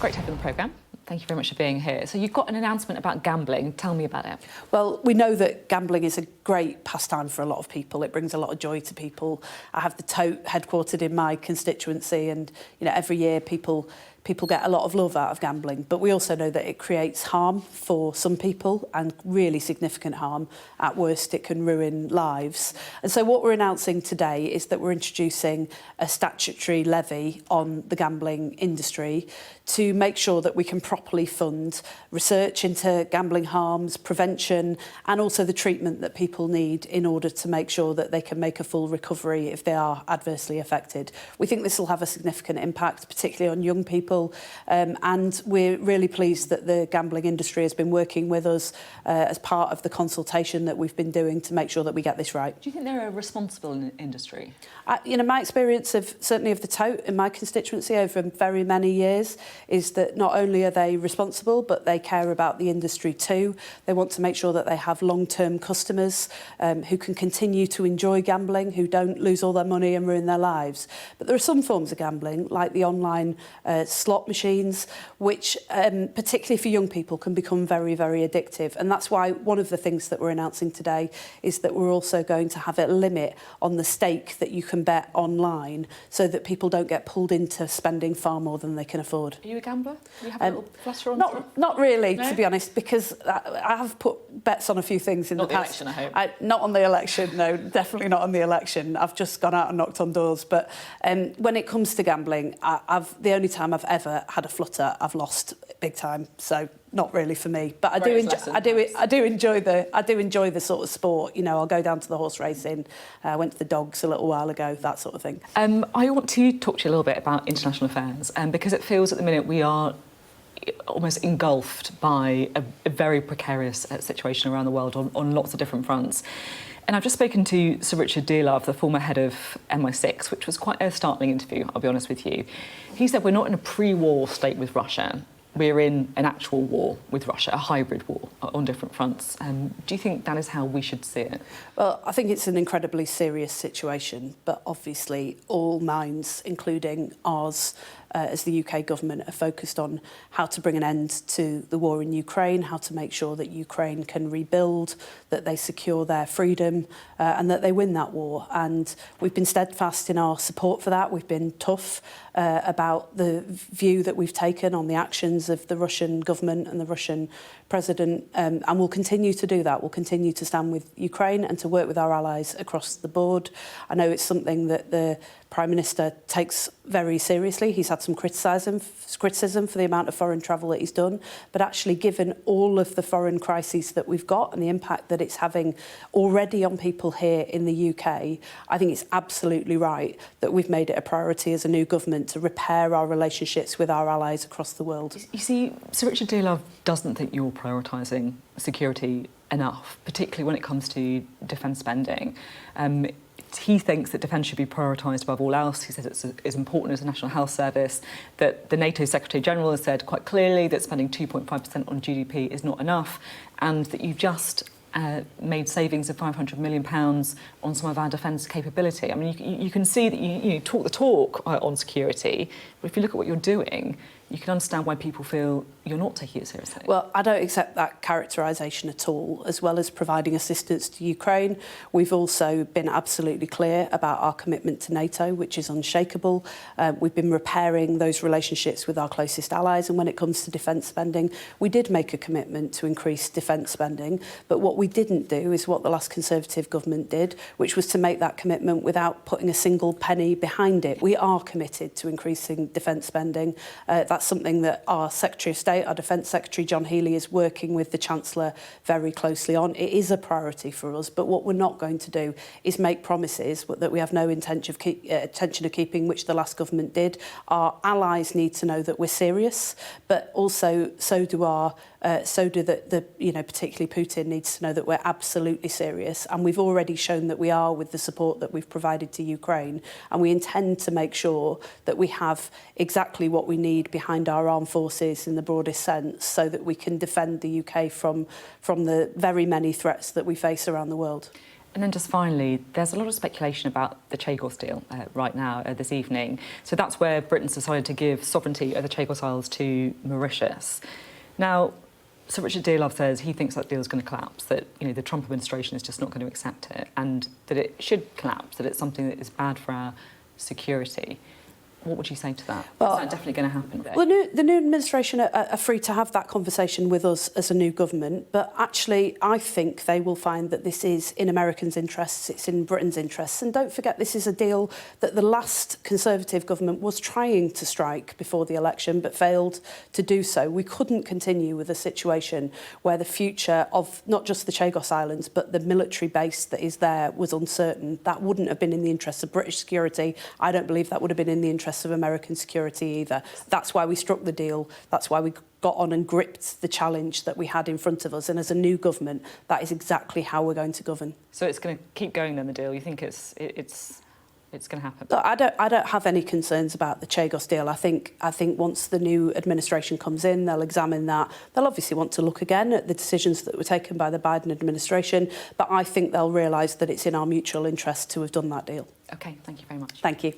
Great to have you on the programme. Thank you very much for being here. So you've got an announcement about gambling. Tell me about it. Well, we know that gambling is a great pastime for a lot of people. It brings a lot of joy to people. I have the Tote headquartered in my constituency, and every year people get a lot of love out of gambling. But we also know that it creates harm for some people, and really significant harm. At worst, it can ruin lives. And so what we're announcing today is that we're introducing a statutory levy on the gambling industry to make sure that we can properly fund research into gambling harms, prevention, and also the treatment that people need in order to make sure that they can make a full recovery if they are adversely affected. We think this will have a significant impact, particularly on young people, and we're really pleased that the gambling industry has been working with us as part of the consultation that we've been doing to make sure that we get this right. Do you think they're a responsible industry? My experience of certainly of the Tote in my constituency over very many years is that not only are they responsible, but they care about the industry too. They want to make sure that they have long-term customers who can continue to enjoy gambling, who don't lose all their money and ruin their lives. But there are some forms of gambling, like the online slot machines, which particularly for young people can become very, very addictive. And that's why one of the things that we're announcing today is that we're also going to have a limit on the stake that you can bet online, so that people don't get pulled into spending far more than they can afford. Are you a gambler? Do you have a little flutter on? Not really, no? To be honest, because I have put bets on a few things in the past. Not the election, I hope. Not on the election, no, definitely not on the election. I've just gone out and knocked on doors. But when it comes to gambling, the only time I've ever had a flutter, I've lost big time. So not really for me. But I do enjoy the sort of sport. I'll go down to the horse racing. I went to the dogs a little while ago, that sort of thing. I want to talk to you a little bit about international affairs, because it feels at the minute we are almost engulfed by a very precarious situation around the world on lots of different fronts. And I've just spoken to Sir Richard Dearlove, the former head of MI6, which was quite a startling interview, I'll be honest with you. He said we're not in a pre-war state with Russia. We're in an actual war with Russia, a hybrid war on different fronts. Do you think that is how we should see it? Well, I think it's an incredibly serious situation, but obviously all minds, including ours, as the UK government, are focused on how to bring an end to the war in Ukraine, how to make sure that Ukraine can rebuild, that they secure their freedom, and that they win that war. And we've been steadfast in our support for that. We've been tough about the view that we've taken on the actions of the Russian government and the Russian president, and we'll continue to do that. We'll continue to stand with Ukraine and to work with our allies across the board. I know it's something that the Prime Minister takes very seriously. He's had some criticism for the amount of foreign travel that he's done, but actually given all of the foreign crises that we've got and the impact that it's having already on people here in the UK, I think it's absolutely right that we've made it a priority as a new government to repair our relationships with our allies across the world. You see, Sir Richard Dearlove doesn't think you're prioritising security enough, particularly when it comes to defence spending. He thinks that defence should be prioritised above all else. He says it's as important as the National Health Service, that the NATO Secretary-General has said quite clearly that spending 2.5% on GDP is not enough, and that you've just made savings of £500 million on some of our defence capability. I mean, you can see that you talk the talk on security, but if you look at what you're doing, you can understand why people feel you're not taking it seriously. Well, I don't accept that characterisation at all. As well as providing assistance to Ukraine, we've also been absolutely clear about our commitment to NATO, which is unshakable. We've been repairing those relationships with our closest allies, and when it comes to defence spending, we did make a commitment to increase defence spending, but what we didn't do is what the last Conservative government did, which was to make that commitment without putting a single penny behind it. We are committed to increasing defence spending. That's something that our Secretary of State, our Defence Secretary John Healey, is working with the Chancellor very closely on. It is a priority for us, but what we're not going to do is make promises that we have no intention of keeping, which the last government did. Our allies need to know that we're serious, but also so do particularly Putin needs to know that we're absolutely serious, and we've already shown that we are with the support that we've provided to Ukraine, and we intend to make sure that we have exactly what we need behind our armed forces in the broadest sense, so that we can defend the UK from the very many threats that we face around the world. And then just finally, there's a lot of speculation about the Chagos deal right now, this evening. So that's where Britain's decided to give sovereignty of the Chagos Islands to Mauritius. Now, Sir Richard Dearlove says he thinks that deal is going to collapse, that the Trump administration is just not going to accept it, and that it should collapse, that it's something that is bad for our security. What would you say to that? Well, is that definitely going to happen? Well, the new administration are free to have that conversation with us as a new government, but actually I think they will find that this is in Americans' interests, it's in Britain's interests. And don't forget, this is a deal that the last Conservative government was trying to strike before the election, but failed to do so. We couldn't continue with a situation where the future of not just the Chagos Islands, but the military base that is there was uncertain. That wouldn't have been in the interests of British security. I don't believe that would have been in the interests of American security either. That's why we struck the deal. That's why we got on and gripped the challenge that we had in front of us. And as a new government, that is exactly how we're going to govern. So it's going to keep going then, the deal? You think it's going to happen? Look, I don't have any concerns about the Chagos deal. I think once the new administration comes in, they'll examine that. They'll obviously want to look again at the decisions that were taken by the Biden administration, but I think they'll realise that it's in our mutual interest to have done that deal. OK, thank you very much. Thank you.